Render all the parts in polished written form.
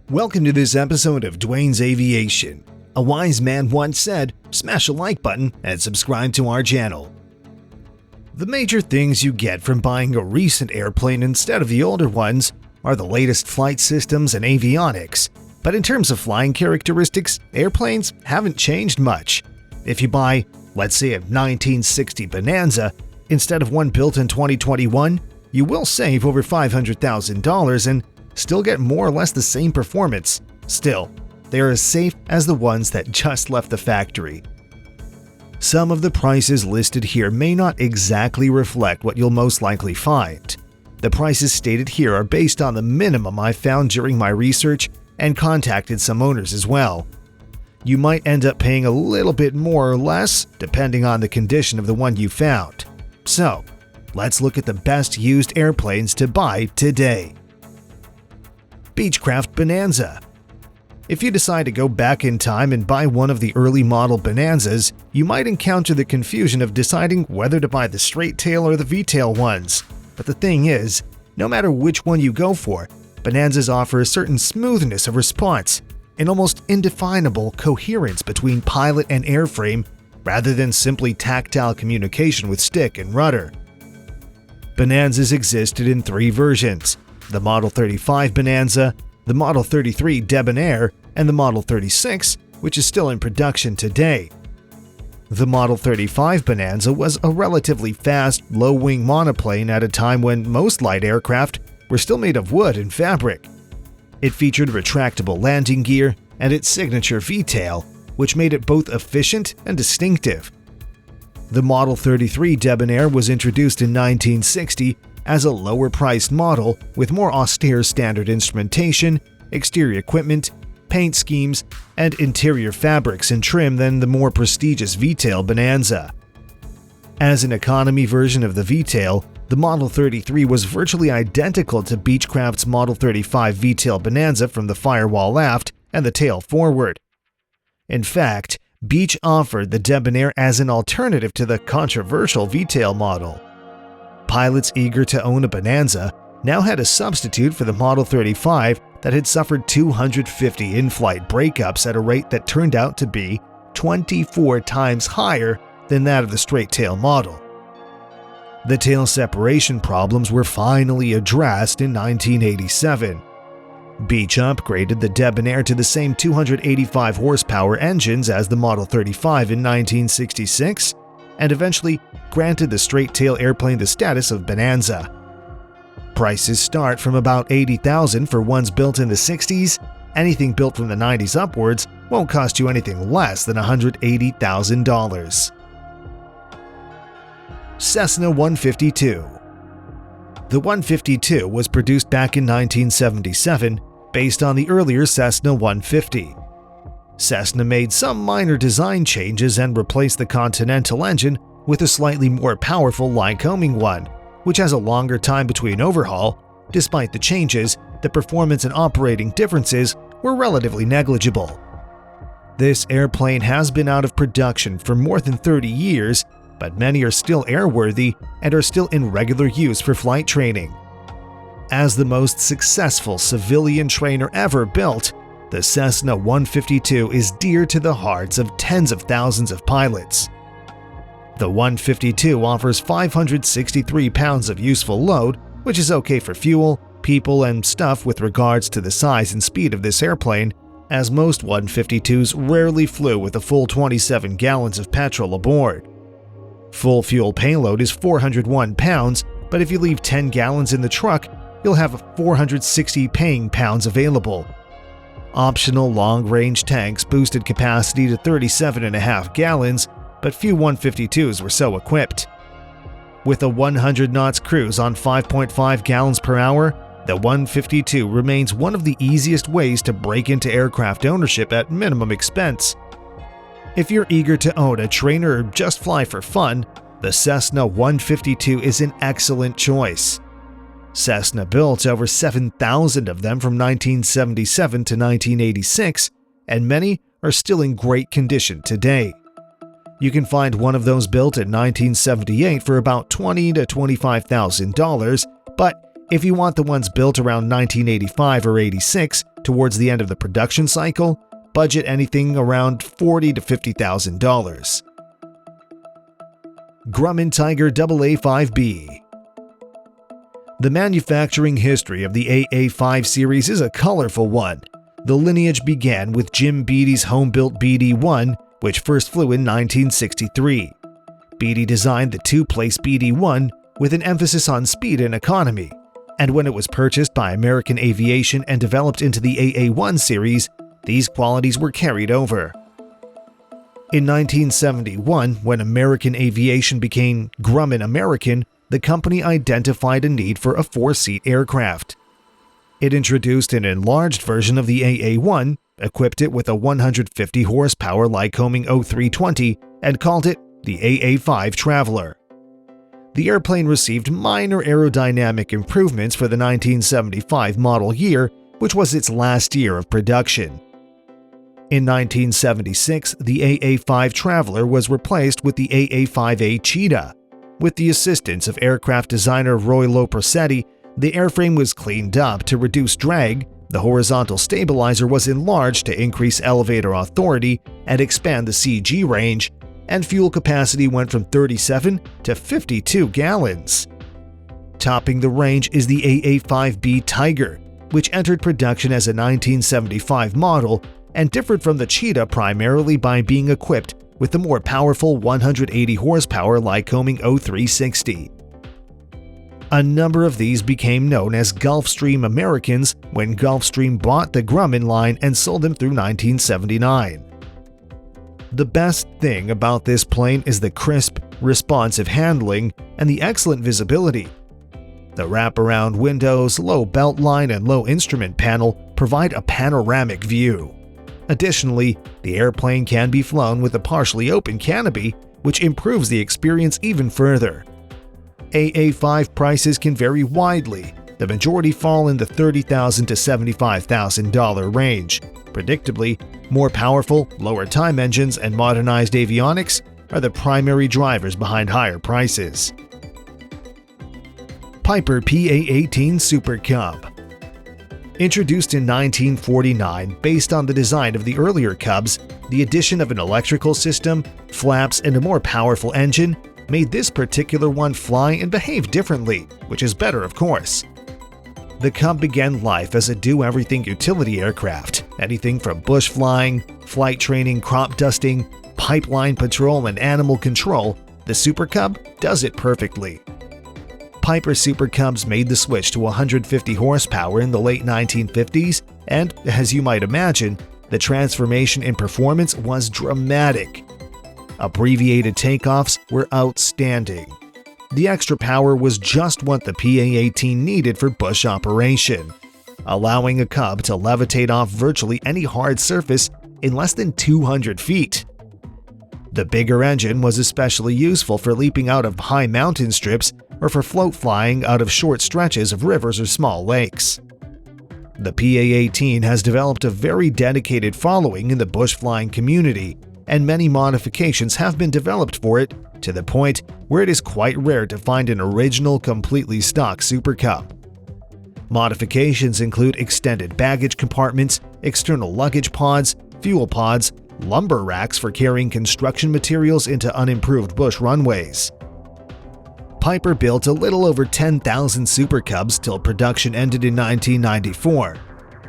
Welcome to this episode of Dwayne's Aviation. A wise man once said, smash a like button and subscribe to our channel. The major things you get from buying a recent airplane instead of the older ones are the latest flight systems and avionics. But in terms of flying characteristics, airplanes haven't changed much. If you buy, let's say, a 1960 Bonanza instead of one built in 2021, you will save over $500,000 and still get more or less the same performance. Still, they are as safe as the ones that just left the factory. Some of the prices listed here may not exactly reflect what you'll most likely find. The prices stated here are based on the minimum I found during my research and contacted some owners as well. You might end up paying a little bit more or less depending on the condition of the one you found. So, let's look at the best used airplanes to buy today. Beechcraft Bonanza. If you decide to go back in time and buy one of the early model Bonanzas, you might encounter the confusion of deciding whether to buy the straight tail or the V-tail ones. But the thing is, no matter which one you go for, Bonanzas offer a certain smoothness of response, an almost indefinable coherence between pilot and airframe rather than simply tactile communication with stick and rudder. Bonanzas existed in three versions: the Model 35 Bonanza, the Model 33 Debonair, and the Model 36, which is still in production today. The Model 35 Bonanza was a relatively fast, low-wing monoplane at a time when most light aircraft were still made of wood and fabric. It featured retractable landing gear and its signature V-tail, which made it both efficient and distinctive. The Model 33 Debonair was introduced in 1960 as a lower-priced model with more austere standard instrumentation, exterior equipment, paint schemes, and interior fabrics and trim than the more prestigious V-tail Bonanza. As an economy version of the V-tail, the Model 33 was virtually identical to Beechcraft's Model 35 V-tail Bonanza from the firewall aft and the tail forward. In fact, Beech offered the Debonair as an alternative to the controversial V-tail model. Pilots eager to own a Bonanza now had a substitute for the Model 35 that had suffered 250 in-flight breakups at a rate that turned out to be 24 times higher than that of the straight-tail model. The tail separation problems were finally addressed in 1987. Beech upgraded the Debonair to the same 285 horsepower engines as the Model 35 in 1966, and eventually granted the straight-tail airplane the status of Bonanza. Prices start from about $80,000 for ones built in the 60s. Anything built from the 90s upwards won't cost you anything less than $180,000. Cessna 152. The 152 was produced back in 1977 based on the earlier Cessna 150. Cessna made some minor design changes and replaced the Continental engine with a slightly more powerful Lycoming one, which has a longer time between overhaul. Despite the changes, the performance and operating differences were relatively negligible. This airplane has been out of production for more than 30 years, but many are still airworthy and are still in regular use for flight training. As the most successful civilian trainer ever built, the Cessna 152 is dear to the hearts of tens of thousands of pilots. The 152 offers 563 pounds of useful load, which is okay for fuel, people, and stuff with regards to the size and speed of this airplane, as most 152s rarely flew with a full 27 gallons of petrol aboard. Full fuel payload is 401 pounds, but if you leave 10 gallons in the truck, you'll have 460 paying pounds available. Optional long-range tanks boosted capacity to 37.5 gallons, but few 152s were so equipped. With a 100 knots cruise on 5.5 gallons per hour, the 152 remains one of the easiest ways to break into aircraft ownership at minimum expense. If you're eager to own a trainer or just fly for fun, the Cessna 152 is an excellent choice. Cessna built over 7,000 of them from 1977 to 1986, and many are still in great condition today. You can find one of those built in 1978 for about $20,000 to $25,000, but if you want the ones built around 1985 or 86 towards the end of the production cycle, budget anything around $40,000 to $50,000. Grumman Tiger AA-5B. The manufacturing history of the AA-5 series is a colorful one. The lineage began with Jim Beatty's home-built BD-1, which first flew in 1963. Beatty designed the two-place BD-1 with an emphasis on speed and economy, and when it was purchased by American Aviation and developed into the AA-1 series, these qualities were carried over. In 1971, when American Aviation became Grumman American, the company identified a need for a four-seat aircraft. It introduced an enlarged version of the AA-1, equipped it with a 150 horsepower Lycoming 0320, and called it the AA-5 Traveler. The airplane received minor aerodynamic improvements for the 1975 model year, which was its last year of production. In 1976, the AA-5 Traveler was replaced with the AA-5A Cheetah. With the assistance of aircraft designer Roy Lopresetti, the airframe was cleaned up to reduce drag, the horizontal stabilizer was enlarged to increase elevator authority and expand the CG range, and fuel capacity went from 37 to 52 gallons. Topping the range is the AA-5B Tiger, which entered production as a 1975 model and differed from the Cheetah primarily by being equipped with the more powerful 180 horsepower Lycoming 0360. A number of these became known as Gulfstream Americans when Gulfstream bought the Grumman line and sold them through 1979. The best thing about this plane is the crisp, responsive handling and the excellent visibility. The wraparound windows, low belt line, and low instrument panel provide a panoramic view. Additionally, the airplane can be flown with a partially open canopy, which improves the experience even further. AA-5 prices can vary widely. The majority fall in the $30,000 to $75,000 range. Predictably, more powerful, lower-time engines and modernized avionics are the primary drivers behind higher prices. Piper PA-18 Super Cub. Introduced in 1949 based on the design of the earlier Cubs, the addition of an electrical system, flaps, and a more powerful engine made this particular one fly and behave differently, which is better of course. The Cub began life as a do-everything utility aircraft, anything from bush flying, flight training, crop dusting, pipeline patrol, and animal control. The Super Cub does it perfectly. Piper Super Cubs made the switch to 150 horsepower in the late 1950s, and, as you might imagine, the transformation in performance was dramatic. Abbreviated takeoffs were outstanding. The extra power was just what the PA-18 needed for bush operation, allowing a Cub to levitate off virtually any hard surface in less than 200 feet. The bigger engine was especially useful for leaping out of high mountain strips or for float flying out of short stretches of rivers or small lakes. The PA-18 has developed a very dedicated following in the bush flying community, and many modifications have been developed for it to the point where it is quite rare to find an original, completely stock Super Cub. Modifications include extended baggage compartments, external luggage pods, fuel pods, lumber racks for carrying construction materials into unimproved bush runways. Piper built a little over 10,000 Super Cubs till production ended in 1994.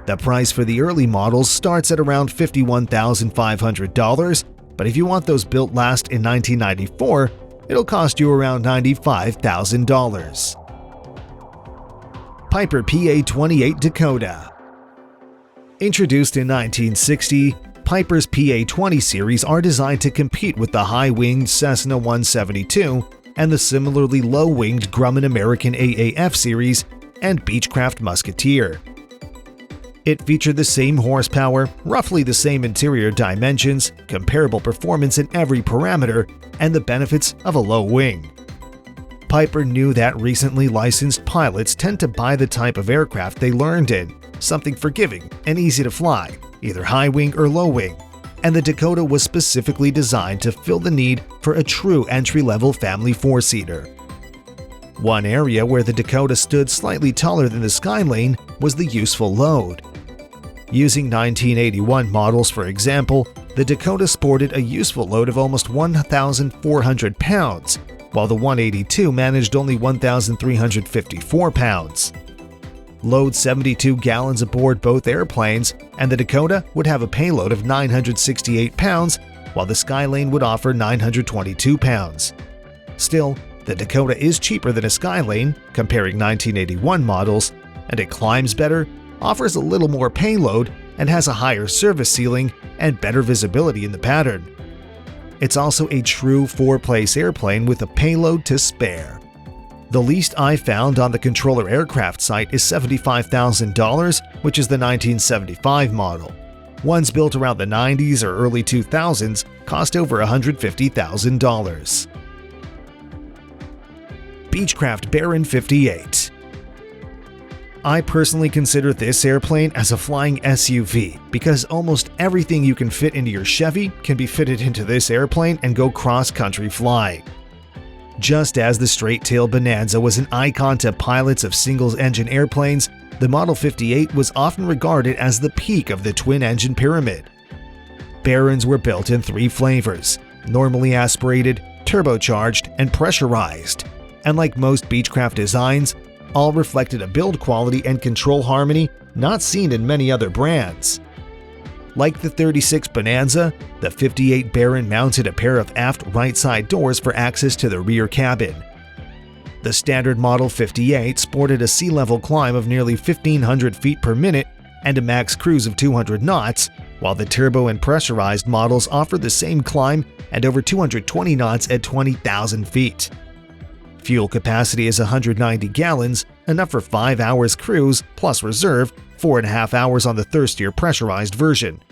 The price for the early models starts at around $51,500, but if you want those built last in 1994, it'll cost you around $95,000. Piper PA-28 Dakota. Introduced in 1960, Piper's PA-20 series are designed to compete with the high-winged Cessna 172 and the similarly low-winged Grumman American AAF series and Beechcraft Musketeer. It featured the same horsepower, roughly the same interior dimensions, comparable performance in every parameter, and the benefits of a low wing. Piper knew that recently licensed pilots tend to buy the type of aircraft they learned in, something forgiving and easy to fly, either high wing or low wing, and the Dakota was specifically designed to fill the need for a true entry-level family four-seater. One area where the Dakota stood slightly taller than the Skylane was the useful load. Using 1981 models for example, the Dakota sported a useful load of almost 1,400 pounds, while the 182 managed only 1,354 pounds. Load 72 gallons aboard both airplanes, and the Dakota would have a payload of 968 pounds, while the Skylane would offer 922 pounds. Still, the Dakota is cheaper than a Skylane, comparing 1981 models, and it climbs better, offers a little more payload, and has a higher service ceiling and better visibility in the pattern. It's also a true four-place airplane with a payload to spare. The least I found on the Controller Aircraft site is $75,000, which is the 1975 model. Ones built around the 90s or early 2000s cost over $150,000. Beechcraft Baron 58. I personally consider this airplane as a flying SUV because almost everything you can fit into your Chevy can be fitted into this airplane and go cross-country flying. Just as the straight-tail Bonanza was an icon to pilots of single-engine airplanes, the Model 58 was often regarded as the peak of the twin-engine pyramid. Barons were built in three flavors: normally aspirated, turbocharged, and pressurized. And like most Beechcraft designs, all reflected a build quality and control harmony not seen in many other brands. Like the 36 Bonanza, the 58 Baron mounted a pair of aft right-side doors for access to the rear cabin. The standard Model 58 sported a sea-level climb of nearly 1,500 feet per minute and a max cruise of 200 knots, while the turbo and pressurized models offer the same climb and over 220 knots at 20,000 feet. Fuel capacity is 190 gallons, enough for 5 hours cruise plus reserve, 4.5 hours on the thirstier pressurized version.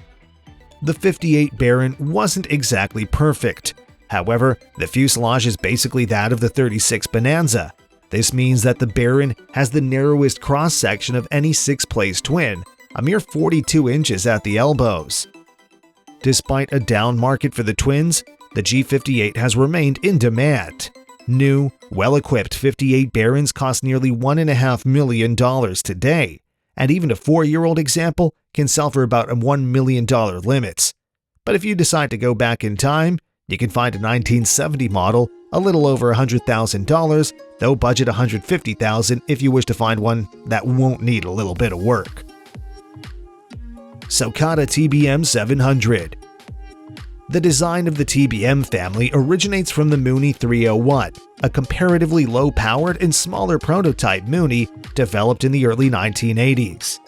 The 58 Baron wasn't exactly perfect. However, the fuselage is basically that of the 36 Bonanza. This means that the Baron has the narrowest cross-section of any six-place twin, a mere 42 inches at the elbows. Despite a down market for the twins, the G58 has remained in demand. New, well-equipped 58 Barons cost nearly $1.5 million today, and even a 4-year-old example can sell for about $1 million limits. But if you decide to go back in time, you can find a 1970 model a little over $100,000, though budget $150,000 if you wish to find one that won't need a little bit of work. SOCATA TBM 700. The design of the TBM family originates from the Mooney 301, a comparatively low-powered and smaller prototype Mooney developed in the early 1980s.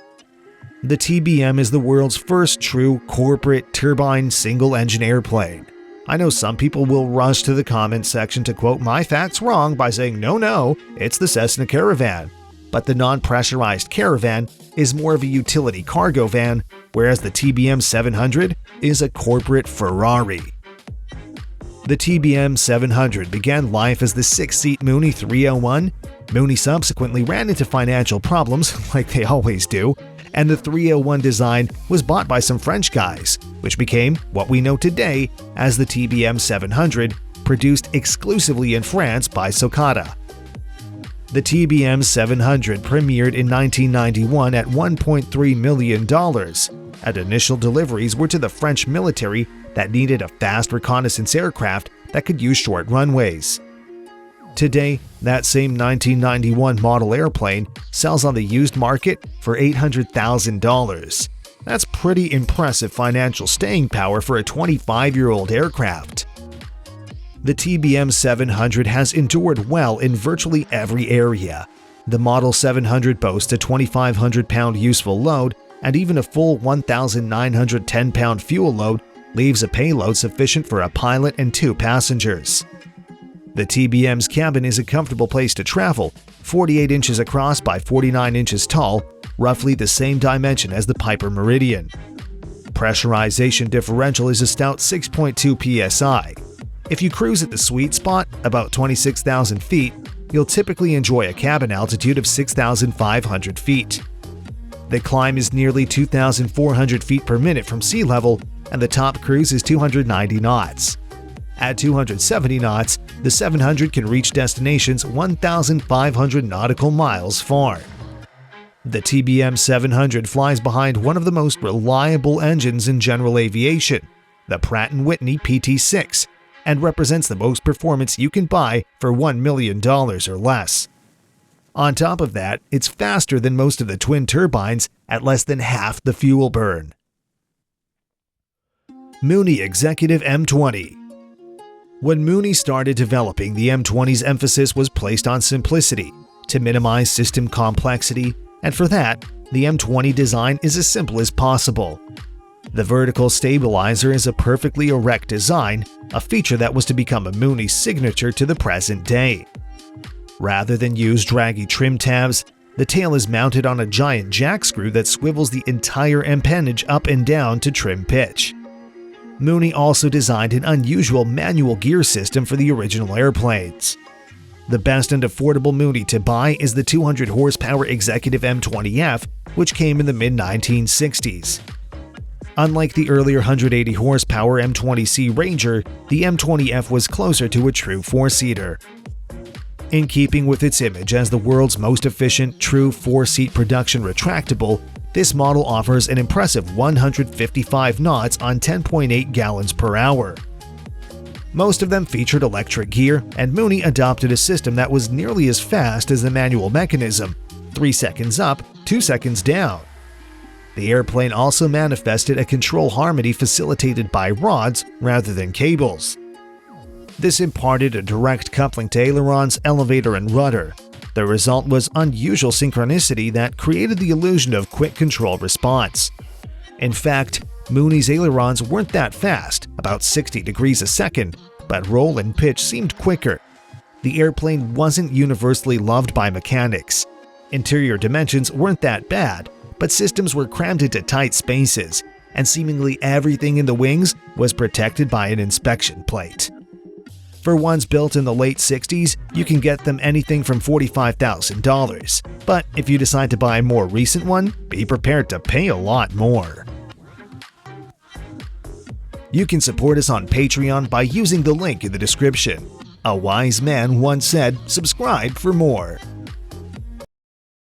The TBM is the world's first true corporate turbine single-engine airplane. I know some people will rush to the comments section to quote my facts wrong by saying no, it's the Cessna Caravan. But the non-pressurized Caravan is more of a utility cargo van, whereas the TBM 700 is a corporate Ferrari. The TBM 700 began life as the 6-seat Mooney 301. Mooney subsequently ran into financial problems, like they always do, and the 301 design was bought by some French guys, which became what we know today as the TBM 700, produced exclusively in France by SOCATA. The TBM 700 premiered in 1991 at $1.3 million, and initial deliveries were to the French military that needed a fast reconnaissance aircraft that could use short runways. Today, that same 1991 model airplane sells on the used market for $800,000. That's pretty impressive financial staying power for a 25-year-old aircraft. The TBM 700 has endured well in virtually every area. The Model 700 boasts a 2,500-pound useful load, and even a full 1,910-pound fuel load leaves a payload sufficient for a pilot and 2 passengers. The TBM's cabin is a comfortable place to travel, 48 inches across by 49 inches tall, roughly the same dimension as the Piper Meridian. Pressurization differential is a stout 6.2 psi. If you cruise at the sweet spot, about 26,000 feet, you'll typically enjoy a cabin altitude of 6,500 feet. The climb is nearly 2,400 feet per minute from sea level, and the top cruise is 290 knots. At 270 knots, the 700 can reach destinations 1,500 nautical miles far. The TBM 700 flies behind one of the most reliable engines in general aviation, the Pratt & Whitney PT6, and represents the most performance you can buy for $1 million or less. On top of that, it's faster than most of the twin turbines at less than half the fuel burn. Mooney Executive M20. When Mooney started developing, the M20's emphasis was placed on simplicity, to minimize system complexity, and for that, the M20 design is as simple as possible. The vertical stabilizer is a perfectly erect design, a feature that was to become a Mooney signature to the present day. Rather than use draggy trim tabs, the tail is mounted on a giant jack screw that swivels the entire empennage up and down to trim pitch. Mooney also designed an unusual manual gear system for the original airplanes. The best and affordable Mooney to buy is the 200 horsepower Executive M20F, which came in the mid-1960s. Unlike the earlier 180 horsepower M20C Ranger, the M20F was closer to a true four-seater. In keeping with its image as the world's most efficient true four-seat production retractable, this model offers an impressive 155 knots on 10.8 gallons per hour. Most of them featured electric gear, and Mooney adopted a system that was nearly as fast as the manual mechanism, 3 seconds up, 2 seconds down. The airplane also manifested a control harmony facilitated by rods rather than cables. This imparted a direct coupling to ailerons, elevator, and rudder. The result was unusual synchronicity that created the illusion of quick control response. In fact, Mooney's ailerons weren't that fast, about 60 degrees a second, but roll and pitch seemed quicker. The airplane wasn't universally loved by mechanics. Interior dimensions weren't that bad, but systems were crammed into tight spaces, and seemingly everything in the wings was protected by an inspection plate. For ones built in the late 60s, you can get them anything from $45,000, but if you decide to buy a more recent one, be prepared to pay a lot more. You can support us on Patreon by using the link in the description. A wise man once said, "Subscribe for more."